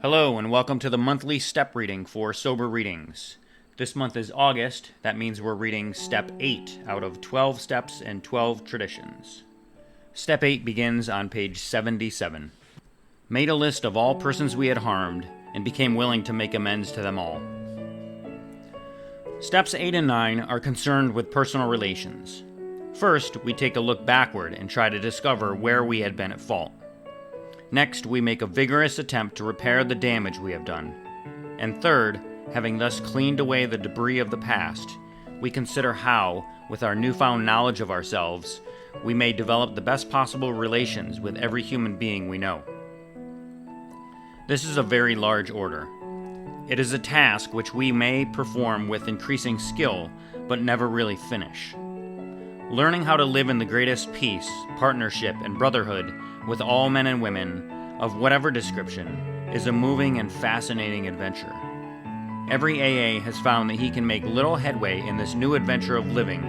Hello and welcome to the monthly step reading for Sober Readings. This month is August. That means we're reading Step 8 out of 12 Steps and 12 Traditions. Step 8 begins on page 77. Made a list of all persons we had harmed and became willing to make amends to them all. Steps 8 and 9 are concerned with personal relations. First, we take a look backward and try to discover where we had been at fault. Next, we make a vigorous attempt to repair the damage we have done. And third, having thus cleaned away the debris of the past, we consider how, with our newfound knowledge of ourselves, we may develop the best possible relations with every human being we know. This is a very large order. It is a task which we may perform with increasing skill, but never really finish. Learning how to live in the greatest peace, partnership, and brotherhood with all men and women, of whatever description, is a moving and fascinating adventure. Every AA has found that he can make little headway in this new adventure of living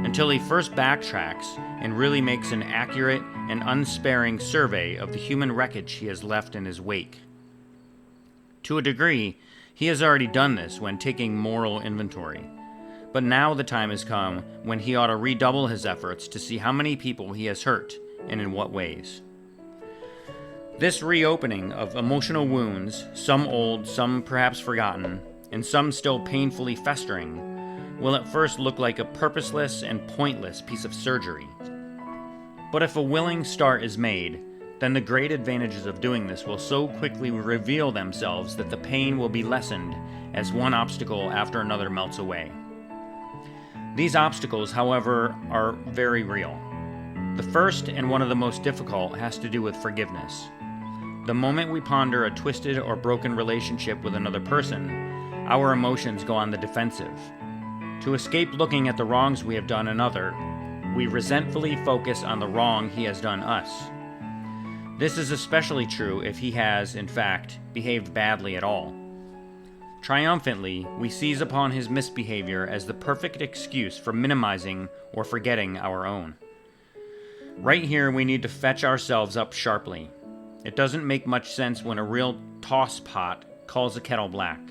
until he first backtracks and really makes an accurate and unsparing survey of the human wreckage he has left in his wake. To a degree, he has already done this when taking moral inventory. But now the time has come when he ought to redouble his efforts to see how many people he has hurt and in what ways. This reopening of emotional wounds, some old, some perhaps forgotten, and some still painfully festering, will at first look like a purposeless and pointless piece of surgery. But if a willing start is made, then the great advantages of doing this will so quickly reveal themselves that the pain will be lessened as one obstacle after another melts away. These obstacles, however, are very real. The first and one of the most difficult has to do with forgiveness. The moment we ponder a twisted or broken relationship with another person, our emotions go on the defensive. To escape looking at the wrongs we have done another, we resentfully focus on the wrong he has done us. This is especially true if he has, in fact, behaved badly at all. Triumphantly, we seize upon his misbehavior as the perfect excuse for minimizing or forgetting our own. Right here, we need to fetch ourselves up sharply. It doesn't make much sense when a real tosspot calls a kettle black.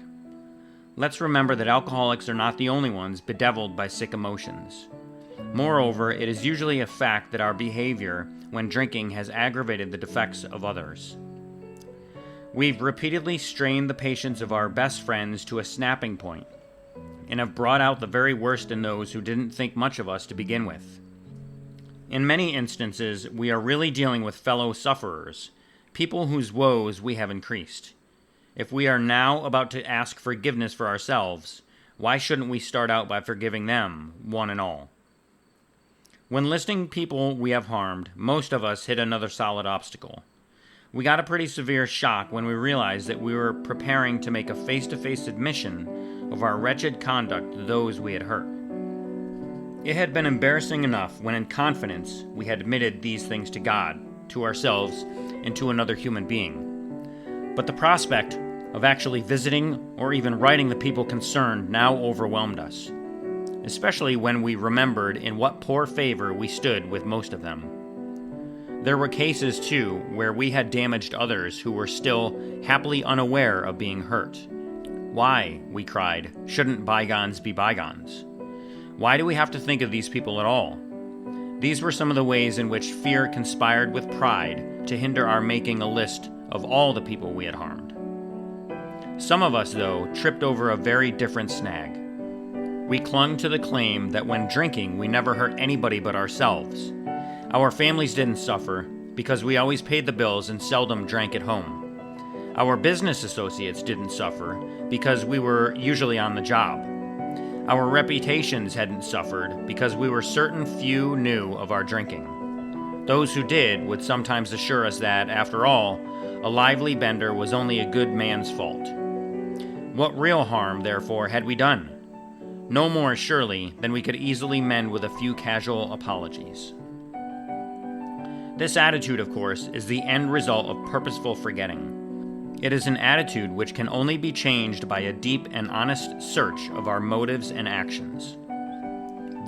Let's remember that alcoholics are not the only ones bedeviled by sick emotions. Moreover, it is usually a fact that our behavior when drinking has aggravated the defects of others. We've repeatedly strained the patience of our best friends to a snapping point, and have brought out the very worst in those who didn't think much of us to begin with. In many instances, we are really dealing with fellow sufferers, people whose woes we have increased. If we are now about to ask forgiveness for ourselves, why shouldn't we start out by forgiving them, one and all? When listing people we have harmed, most of us hit another solid obstacle. We got a pretty severe shock when we realized that we were preparing to make a face-to-face admission of our wretched conduct to those we had hurt. It had been embarrassing enough when in confidence we had admitted these things to God, to ourselves, and to another human being. But the prospect of actually visiting or even writing the people concerned now overwhelmed us, especially when we remembered in what poor favor we stood with most of them. There were cases, too, where we had damaged others who were still happily unaware of being hurt. Why, we cried, shouldn't bygones be bygones? Why do we have to think of these people at all? These were some of the ways in which fear conspired with pride to hinder our making a list of all the people we had harmed. Some of us, though, tripped over a very different snag. We clung to the claim that when drinking, we never hurt anybody but ourselves. Our families didn't suffer because we always paid the bills and seldom drank at home. Our business associates didn't suffer because we were usually on the job. Our reputations hadn't suffered because we were certain few knew of our drinking. Those who did would sometimes assure us that, after all, a lively bender was only a good man's fault. What real harm, therefore, had we done? No more, surely, than we could easily mend with a few casual apologies. This attitude, of course, is the end result of purposeful forgetting. It is an attitude which can only be changed by a deep and honest search of our motives and actions.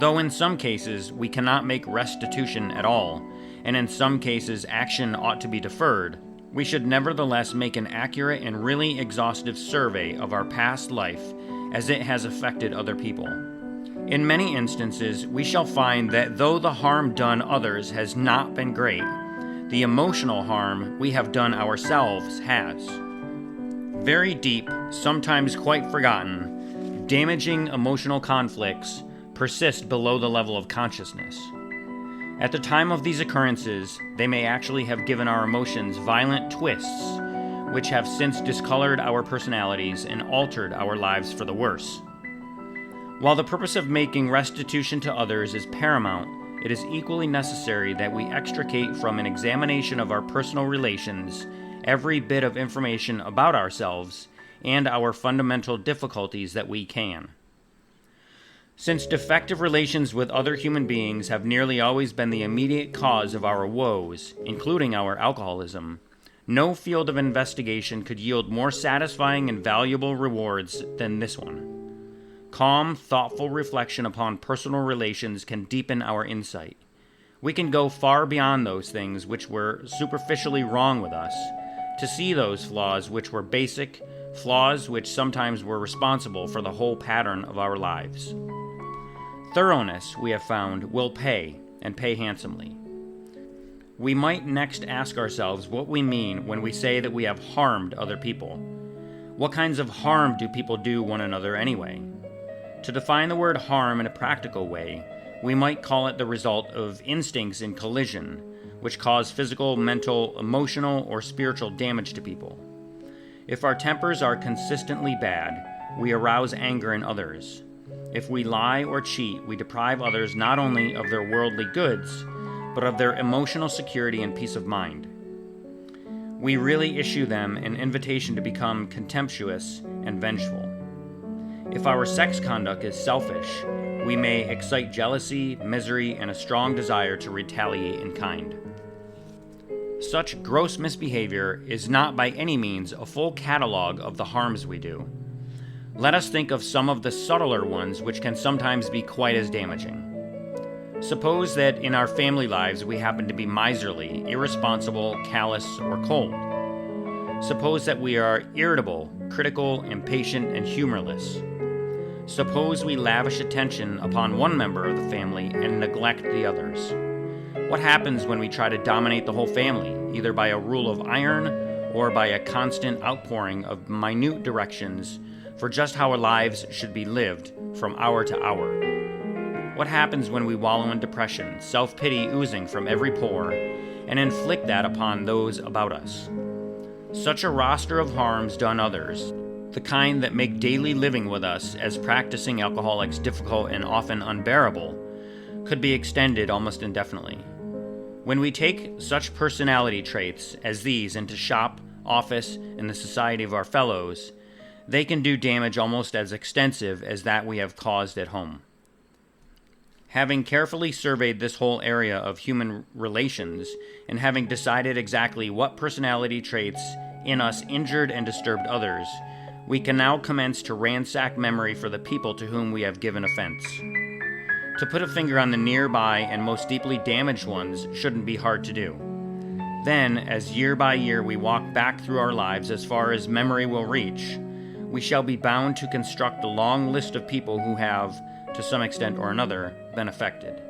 Though in some cases we cannot make restitution at all, and in some cases action ought to be deferred, We should nevertheless make an accurate and really exhaustive survey of our past life as it has affected other people. In many instances, we shall find that though the harm done others has not been great, the emotional harm we have done ourselves has. Very deep, sometimes quite forgotten, damaging emotional conflicts persist below the level of consciousness. At the time of these occurrences, they may actually have given our emotions violent twists, which have since discolored our personalities and altered our lives for the worse. While the purpose of making restitution to others is paramount, it is equally necessary that we extricate from an examination of our personal relations every bit of information about ourselves and our fundamental difficulties that we can. Since defective relations with other human beings have nearly always been the immediate cause of our woes, including our alcoholism, no field of investigation could yield more satisfying and valuable rewards than this one. Calm, thoughtful reflection upon personal relations can deepen our insight. We can go far beyond those things which were superficially wrong with us, to see those flaws which were basic, flaws which sometimes were responsible for the whole pattern of our lives. Thoroughness, we have found, will pay, and pay handsomely. We might next ask ourselves what we mean when we say that we have harmed other people. What kinds of harm do people do one another anyway? To define the word harm in a practical way, we might call it the result of instincts in collision, which cause physical, mental, emotional, or spiritual damage to people. If our tempers are consistently bad, we arouse anger in others. If we lie or cheat, we deprive others not only of their worldly goods, but of their emotional security and peace of mind. We really issue them an invitation to become contemptuous and vengeful. If our sex conduct is selfish, we may excite jealousy, misery, and a strong desire to retaliate in kind. Such gross misbehavior is not by any means a full catalog of the harms we do. Let us think of some of the subtler ones which can sometimes be quite as damaging. Suppose that in our family lives we happen to be miserly, irresponsible, callous, or cold. Suppose that we are irritable, critical, impatient, and humorless. Suppose we lavish attention upon one member of the family and neglect the others. What happens when we try to dominate the whole family, either by a rule of iron or by a constant outpouring of minute directions for just how our lives should be lived from hour to hour? What happens when we wallow in depression, self-pity oozing from every pore, and inflict that upon those about us? Such a roster of harms done others, the kind that make daily living with us as practicing alcoholics difficult and often unbearable, could be extended almost indefinitely. When we take such personality traits as these into shop, office, and the society of our fellows, they can do damage almost as extensive as that we have caused at home. Having carefully surveyed this whole area of human relations, and having decided exactly what personality traits in us injured and disturbed others, we can now commence to ransack memory for the people to whom we have given offense. To put a finger on the nearby and most deeply damaged ones shouldn't be hard to do. Then, as year by year we walk back through our lives as far as memory will reach, we shall be bound to construct a long list of people who have, to some extent or another, been affected.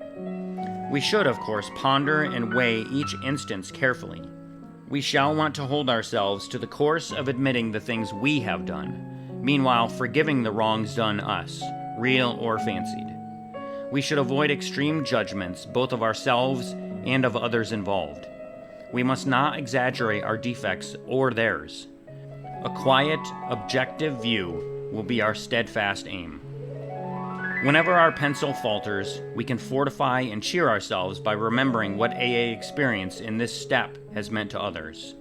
We should, of course, ponder and weigh each instance carefully. We shall want to hold ourselves to the course of admitting the things we have done, meanwhile forgiving the wrongs done us, real or fancied. We should avoid extreme judgments, both of ourselves and of others involved. We must not exaggerate our defects or theirs. A quiet, objective view will be our steadfast aim. Whenever our pencil falters, we can fortify and cheer ourselves by remembering what AA experience in this step has meant to others.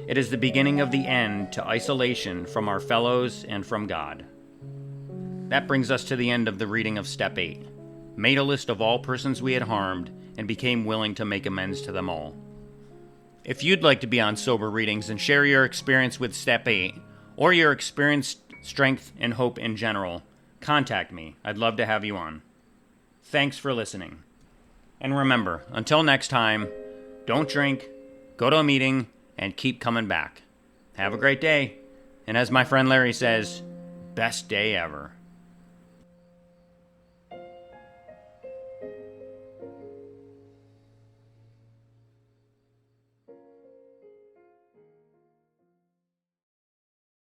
It is the beginning of the end to isolation from our fellows and from God. That brings us to the end of the reading of Step 8. Made a list of all persons we had harmed, and became willing to make amends to them all. If you'd like to be on Sober Readings and share your experience with Step 8, or your experience, strength, and hope in general, contact me. I'd love to have you on. Thanks for listening. And remember, until next time, don't drink, go to a meeting, and keep coming back. Have a great day. And as my friend Larry says, best day ever.